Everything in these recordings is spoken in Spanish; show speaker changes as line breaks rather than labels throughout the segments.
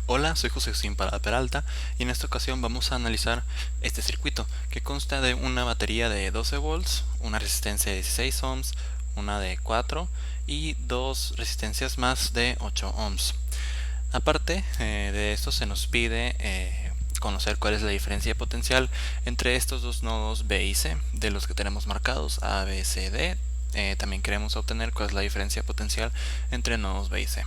Hola, soy José Sin Peralta y en esta ocasión vamos a analizar este circuito que consta de una batería de 12 volts, una resistencia de 16 ohms, una de 4 y dos resistencias más de 8 ohms. Aparte de esto se nos pide conocer cuál es la diferencia de potencial entre estos dos nodos B y C de los que tenemos marcados A, B, C, D. También queremos obtener cuál es la diferencia potencial entre nodos B y C.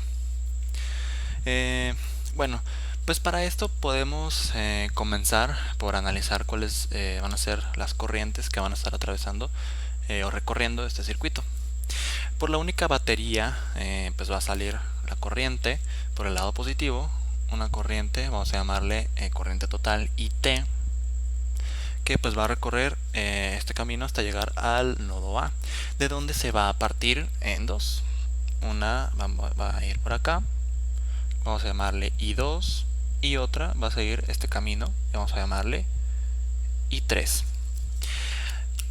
Eh, bueno, pues para esto podemos comenzar por analizar cuáles van a ser las corrientes que van a estar atravesando o recorriendo este circuito. Por la única batería pues va a salir la corriente por el lado positivo, una corriente, vamos a llamarle corriente total IT, que pues va a recorrer este camino hasta llegar al nodo A, de donde se va a partir en dos. Una va a ir por acá, vamos a llamarle I2, y otra va a seguir este camino y vamos a llamarle I3.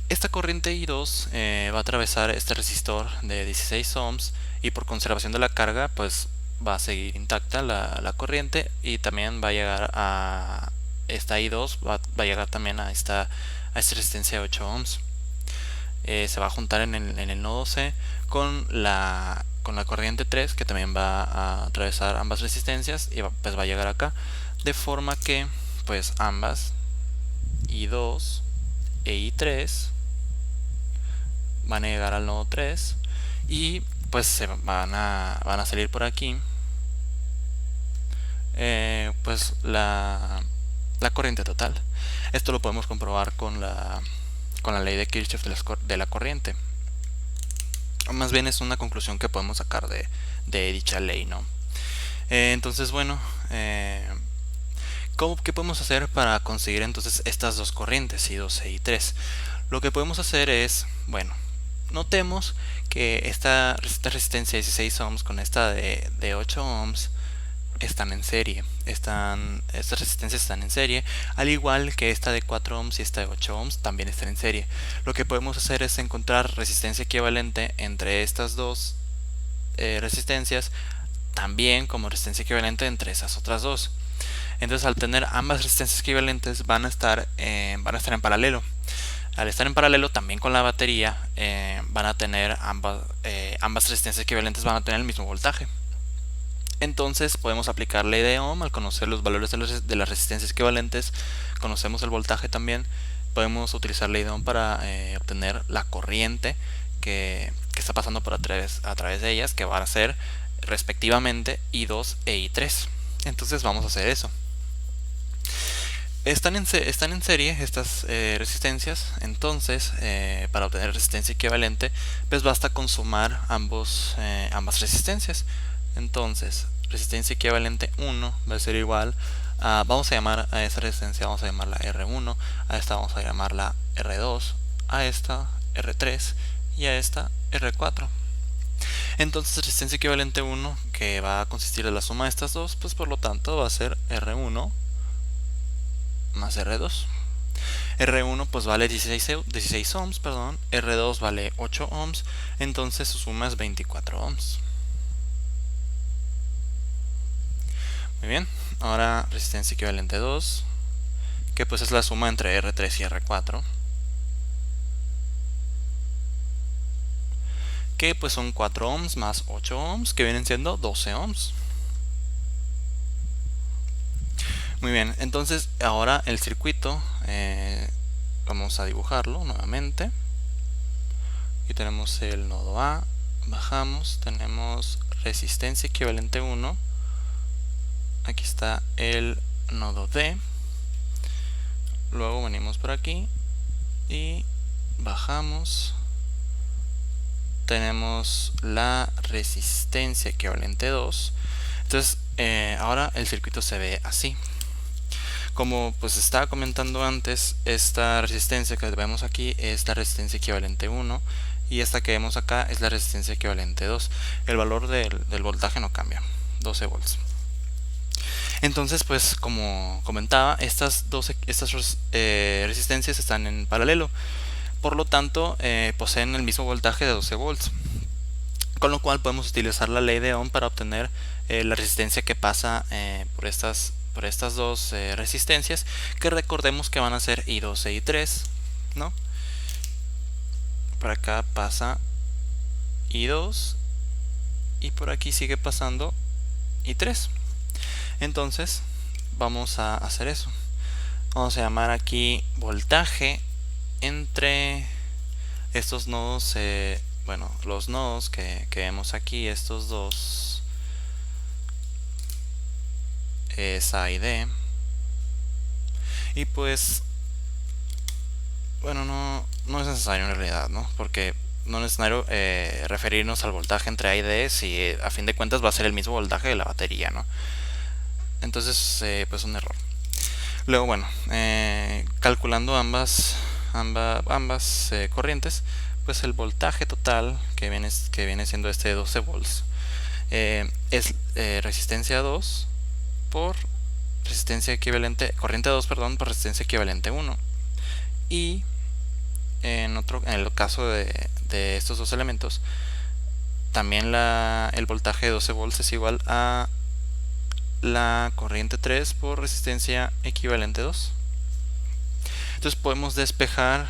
Esta corriente I2 va a atravesar este resistor de 16 ohms y por conservación de la carga pues va a seguir intacta la corriente, y también va a llegar a esta I2, va a llegar también a esta resistencia de 8 ohms. Se va a juntar en el nodo C con la corriente 3, que también va a atravesar ambas resistencias y pues va a llegar acá, de forma que pues ambas I2 e I3 van a llegar al nodo 3 y pues se van a salir por aquí pues la corriente total. Esto lo podemos comprobar con la ley de Kirchhoff de la corriente. Más bien es una conclusión que podemos sacar de dicha ley, ¿no? Entonces, bueno, ¿qué podemos hacer para conseguir entonces estas dos corrientes, I2 e I3? Lo que podemos hacer es, bueno, notemos que esta resistencia de 16 ohms con esta de 8 ohms están en serie. Estas resistencias están en serie, al igual que esta de 4 ohms y esta de 8 ohms también están en serie. Lo que podemos hacer es encontrar resistencia equivalente entre estas dos resistencias, también como resistencia equivalente entre esas otras dos. Entonces, al tener ambas resistencias equivalentes van a estar en paralelo. Al estar en paralelo también con la batería, van a tener ambas resistencias equivalentes van a tener el mismo voltaje. Entonces podemos aplicar ley de Ohm. Al conocer los valores de las resistencias equivalentes, conocemos el voltaje también. Podemos utilizar ley de Ohm para obtener la corriente que está pasando a través de ellas, que van a ser respectivamente I2 e I3. Entonces vamos a hacer eso. Están en serie estas resistencias. Entonces para obtener resistencia equivalente pues basta con sumar ambas resistencias. Entonces resistencia equivalente 1 va a ser igual a, vamos a llamar a esa resistencia, vamos a llamarla R1, a esta vamos a llamarla R2, a esta R3 y a esta R4. Entonces resistencia equivalente 1, que va a consistir de la suma de estas dos, pues por lo tanto va a ser R1 más R2. R1 pues vale 16 ohms, perdón. R2 vale 8 ohms, entonces su suma es 24 ohms. Muy bien, ahora resistencia equivalente 2, que pues es la suma entre R3 y R4, que pues son 4 ohms más 8 ohms, que vienen siendo 12 ohms. Muy bien, entonces ahora el circuito vamos a dibujarlo nuevamente. Aquí tenemos el nodo A, bajamos, tenemos resistencia equivalente 1. Aquí está el nodo D. Luego venimos por aquí y bajamos. Tenemos la resistencia equivalente 2. Entonces ahora el circuito se ve así. Como pues estaba comentando antes, esta resistencia que vemos aquí es la resistencia equivalente 1 y esta que vemos acá es la resistencia equivalente 2. El valor del voltaje no cambia, 12 volts. Entonces, pues como comentaba, estas resistencias están en paralelo, por lo tanto poseen el mismo voltaje de 12 volts, con lo cual podemos utilizar la ley de Ohm para obtener la resistencia que pasa por estas dos resistencias, que recordemos que van a ser I2 e I3, ¿no? Por acá pasa I2 y por aquí sigue pasando I3. Entonces vamos a hacer eso. Vamos a llamar aquí voltaje entre estos nodos, bueno, los nodos que vemos aquí, estos dos, es A y D. Y pues, bueno, no es necesario en realidad, ¿no? Porque no es necesario referirnos al voltaje entre A y D si a fin de cuentas va a ser el mismo voltaje de la batería, ¿no? Entonces, pues un error. Luego, bueno, calculando ambas corrientes, pues el voltaje total que viene siendo este de 12 volts es resistencia 2 por resistencia equivalente, corriente 2, perdón, por resistencia equivalente 1. Y en el caso de estos dos elementos, también el voltaje de 12 volts es igual a la corriente 3 por resistencia equivalente 2. Entonces podemos despejar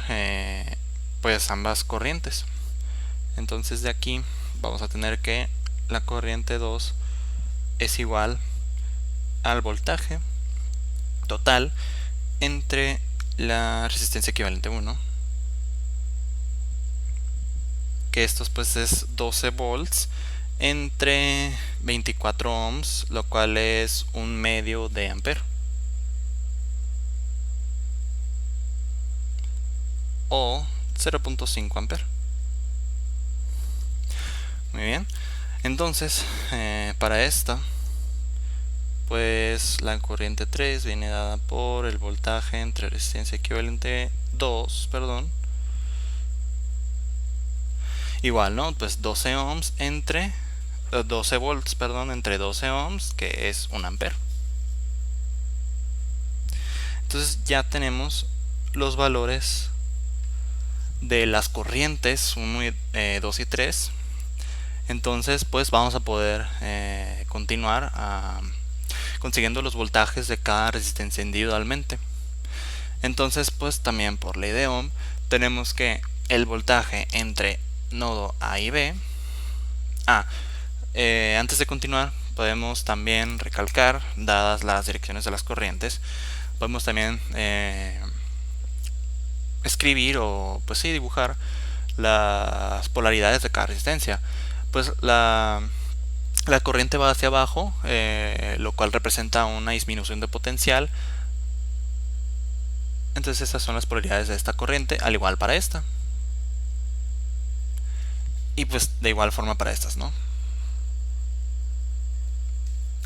pues ambas corrientes. Entonces de aquí vamos a tener que la corriente 2 es igual al voltaje total entre la resistencia equivalente 1, que esto pues es 12 volts entre 24 ohms, lo cual es 1/2 de ampere, o 0.5 ampere. Muy bien, entonces para esta, pues la corriente 3 viene dada por el voltaje entre resistencia equivalente 2, perdón, igual, ¿no? Pues 12 ohms entre 12 volts, perdón, entre 12 ohms, que es 1 ampere. Entonces ya tenemos los valores de las corrientes 1, 2 y 3. Entonces pues vamos a poder continuar consiguiendo los voltajes de cada resistencia individualmente. Entonces pues también por ley de Ohm tenemos que el voltaje entre nodo A y B. Antes de continuar, podemos también recalcar, dadas las direcciones de las corrientes, podemos también escribir o pues sí dibujar las polaridades de cada resistencia. Pues la corriente va hacia abajo, lo cual representa una disminución de potencial. Entonces esas son las polaridades de esta corriente, al igual para esta. Y pues de igual forma para estas, ¿no?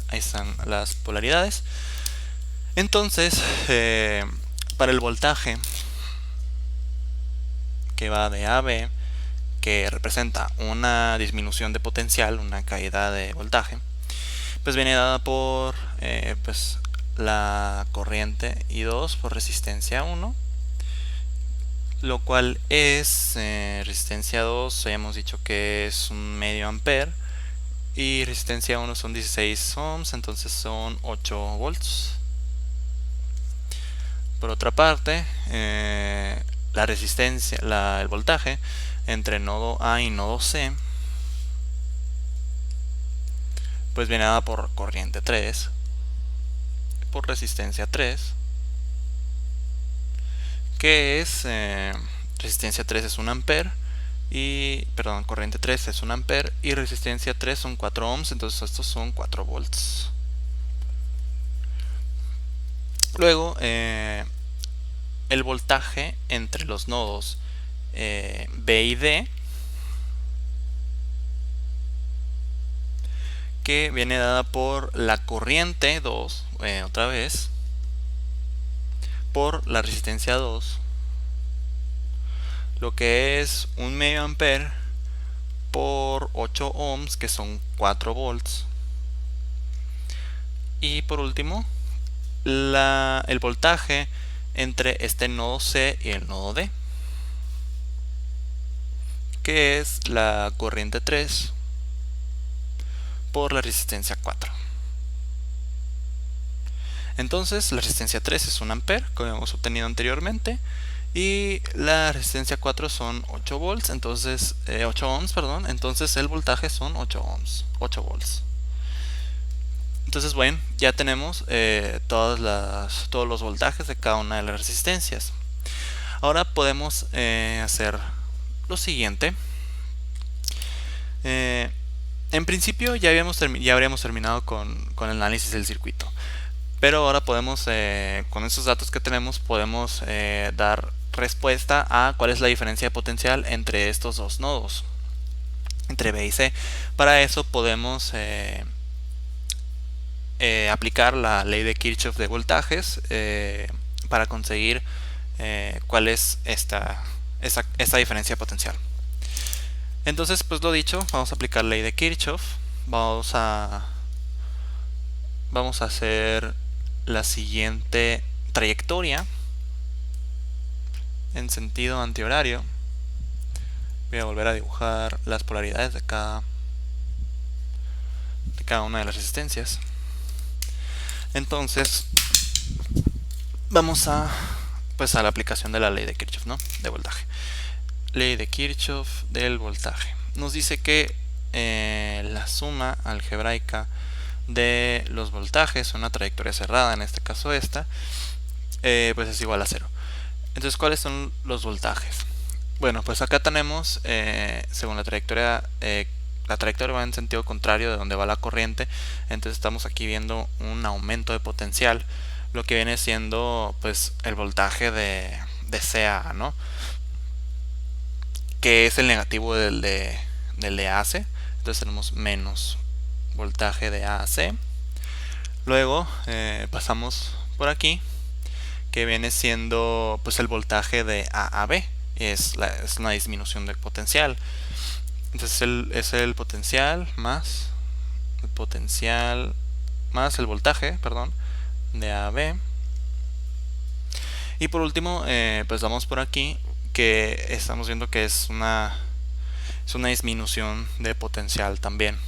Ahí están las polaridades. Entonces, para el voltaje que va de A a B, que representa una disminución de potencial, una caída de voltaje, pues viene dada por pues la corriente I2 por resistencia 1, lo cual es resistencia 2, habíamos dicho que es 1/2 ampere, y resistencia 1 son 16 ohms, entonces son 8 volts. Por otra parte, la resistencia, el voltaje entre nodo A y nodo C, pues viene dada por corriente 3 por resistencia 3, que es resistencia 3 es 1 ampere y perdón, corriente 3 es 1 ampere y resistencia 3 son 4 ohms, entonces estos son 4 volts. Luego el voltaje entre los nodos B y D, que viene dada por la corriente 2, otra vez, por la resistencia 2, lo que es 1/2 ampere por 8 ohms, que son 4 volts. Y por último, el voltaje entre este nodo C y el nodo D, que es la corriente 3 por la resistencia 4. Entonces la resistencia 3 es 1 ampere, como hemos obtenido anteriormente, y la resistencia 4 son 8 volts, entonces 8 ohms, perdón, entonces el voltaje son 8 ohms, 8 volts. Entonces, bueno, ya tenemos todos los voltajes de cada una de las resistencias. Ahora podemos hacer lo siguiente. En principio ya habríamos terminado con el análisis del circuito. Pero ahora podemos, con esos datos que tenemos, podemos dar respuesta a cuál es la diferencia de potencial entre estos dos nodos, entre B y C. Para eso podemos aplicar la ley de Kirchhoff de voltajes para conseguir cuál es esta diferencia potencial. Entonces, pues lo dicho, vamos a aplicar la ley de Kirchhoff. Vamos a hacer la siguiente trayectoria en sentido antihorario. Voy a volver a dibujar las polaridades de cada una de las resistencias. Entonces vamos a la aplicación de la ley de Kirchhoff, ¿no? De voltaje. Ley de Kirchhoff del voltaje. Nos dice que la suma algebraica de los voltajes, una trayectoria cerrada, en este caso esta, pues es igual a 0. Entonces, ¿cuáles son los voltajes? Bueno, pues acá tenemos, según la trayectoria va en sentido contrario de donde va la corriente. Entonces estamos aquí viendo un aumento de potencial, lo que viene siendo pues el voltaje de CA, ¿no? Que es el negativo del de AC. Entonces tenemos menos voltaje de A a C. Luego pasamos por aquí, que viene siendo pues el voltaje de A a B. Es una disminución de potencial. Entonces es el potencial más el voltaje, perdón, de A a B. Y por último, pues vamos por aquí, que estamos viendo que es una disminución de potencial también.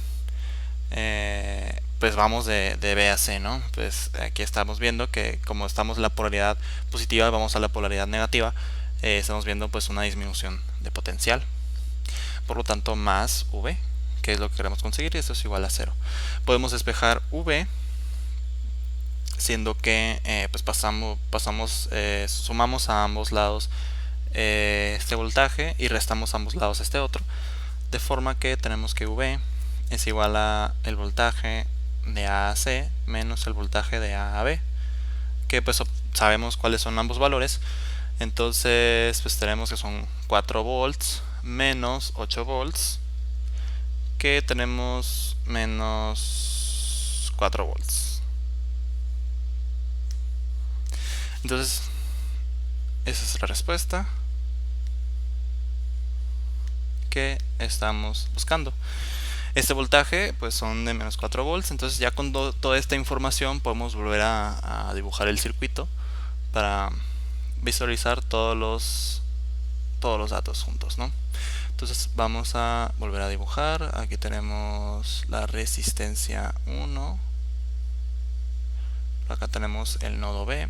Pues vamos de B a C, ¿no? Pues aquí estamos viendo que como estamos en la polaridad positiva, vamos a la polaridad negativa, estamos viendo pues una disminución de potencial. Por lo tanto, más V, que es lo que queremos conseguir, y esto es igual a 0. Podemos despejar V, siendo que pues sumamos a ambos lados este voltaje y restamos a ambos lados este otro, de forma que tenemos que V es igual a el voltaje de A a C menos el voltaje de A a B, que pues sabemos cuáles son ambos valores. Entonces pues tenemos que son 4 volts menos 8 volts, que tenemos menos 4 volts. Entonces esa es la respuesta que estamos buscando. Este voltaje pues son de menos 4 volts. Entonces ya con toda esta información podemos volver a dibujar el circuito para visualizar todos los datos juntos, ¿no? Entonces vamos a volver a dibujar. Aquí tenemos la resistencia 1. Acá tenemos el nodo B.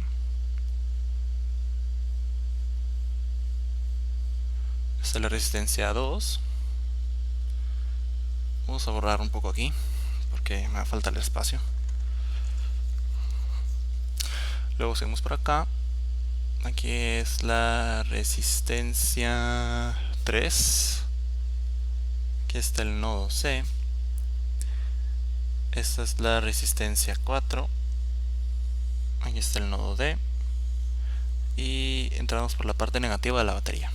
Esta es la resistencia 2. Vamos a borrar un poco aquí porque me falta el espacio. Luego seguimos por acá. Aquí es la resistencia 3. Aquí está el nodo C. Esta es la resistencia 4. Aquí está el nodo D. Y entramos por la parte negativa de la batería.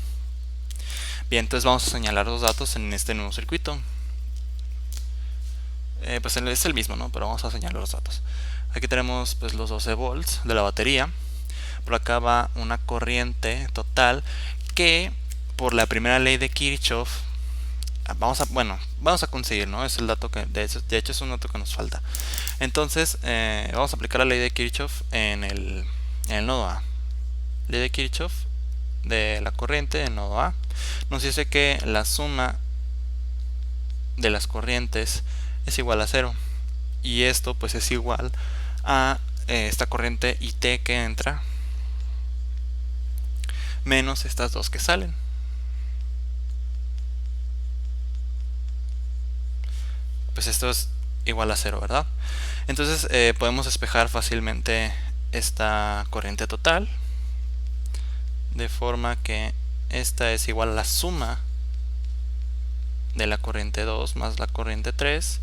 Bien, entonces vamos a señalar los datos en este nuevo circuito. Pues es el mismo, ¿no? Pero vamos a señalar los datos. Aquí tenemos pues los 12 volts de la batería. Por acá va una corriente total que por la primera ley de Kirchhoff vamos a conseguir, ¿no? Es el dato que de hecho es un dato que nos falta. Entonces vamos a aplicar la ley de Kirchhoff en el nodo A. Ley de Kirchhoff de la corriente en nodo A nos dice que la suma de las corrientes es igual a 0, y esto pues es igual a esta corriente IT que entra menos estas dos que salen. Pues esto es igual a 0, ¿verdad? Entonces podemos despejar fácilmente esta corriente total, de forma que esta es igual a la suma de la corriente 2 más la corriente 3,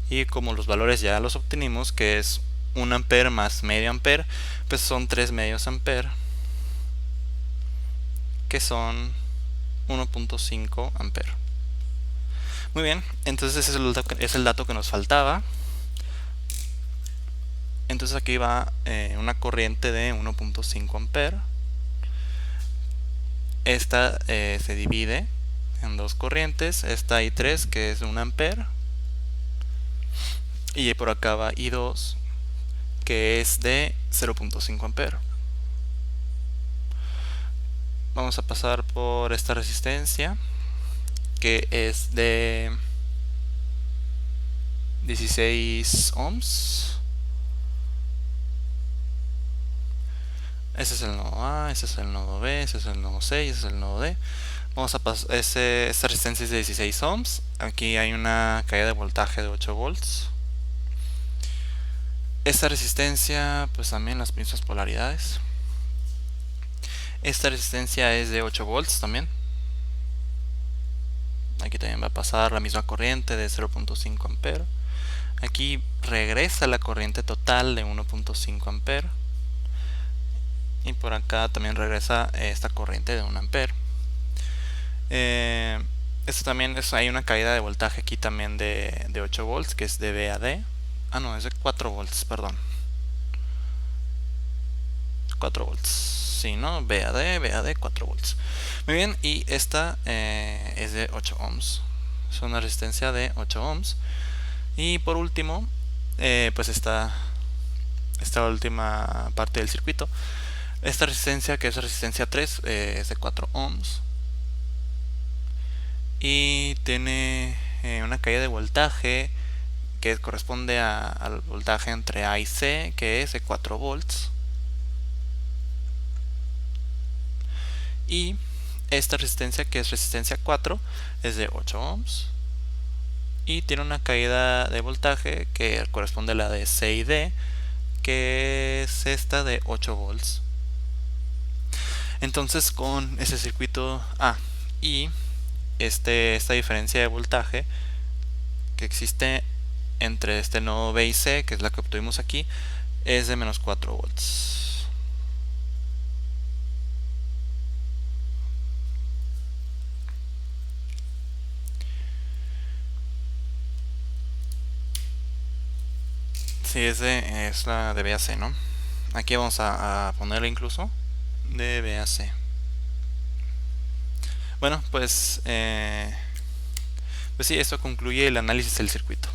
y como los valores ya los obtenimos, que es 1 ampere más medio ampere, pues son 3 medios ampere, que son 1.5 ampere. Muy bien, entonces ese es el dato que nos faltaba. Entonces aquí va una corriente de 1.5 ampere. Esta se divide en dos corrientes. Esta I3, que es 1 ampere, y por acá va I2, que es de 0.5 ampere. Vamos a pasar por esta resistencia, que es de 16 ohms. Ese es el nodo A, ese es el nodo B, ese es el nodo C y ese es el nodo D. Vamos a pasar, esta resistencia es de 16 ohms. Aquí hay una caída de voltaje de 8 volts. Esta resistencia, pues también las mismas polaridades. Esta resistencia es de 8 volts también. Aquí también va a pasar la misma corriente de 0.5 ampere. Aquí regresa la corriente total de 1.5 ampere. Y por acá también regresa esta corriente de 1 ampere. Esto también hay una caída de voltaje aquí también de 8 volts, que es de B a D. Ah, no, es de 4 volts, perdón. 4 volts. Sí, ¿no? B a D, 4 volts. Muy bien, y esta es de 8 ohms. Es una resistencia de 8 ohms. Y por último, pues esta última parte del circuito. Esta resistencia, que es resistencia 3, es de 4 ohms. Y tiene una caída de voltaje que corresponde al voltaje entre A y C, que es de 4 volts. Y esta resistencia, que es resistencia 4, es de 8 ohms. Y tiene una caída de voltaje que corresponde a la de C y D, que es esta de 8 volts. Entonces con ese circuito y esta diferencia de voltaje que existe entre este nodo B y C, que es la que obtuvimos aquí, es de menos 4 volts. Sí, es la de B a C, ¿no? Aquí vamos a ponerle incluso de B a C. Bueno, pues sí, esto concluye el análisis del circuito.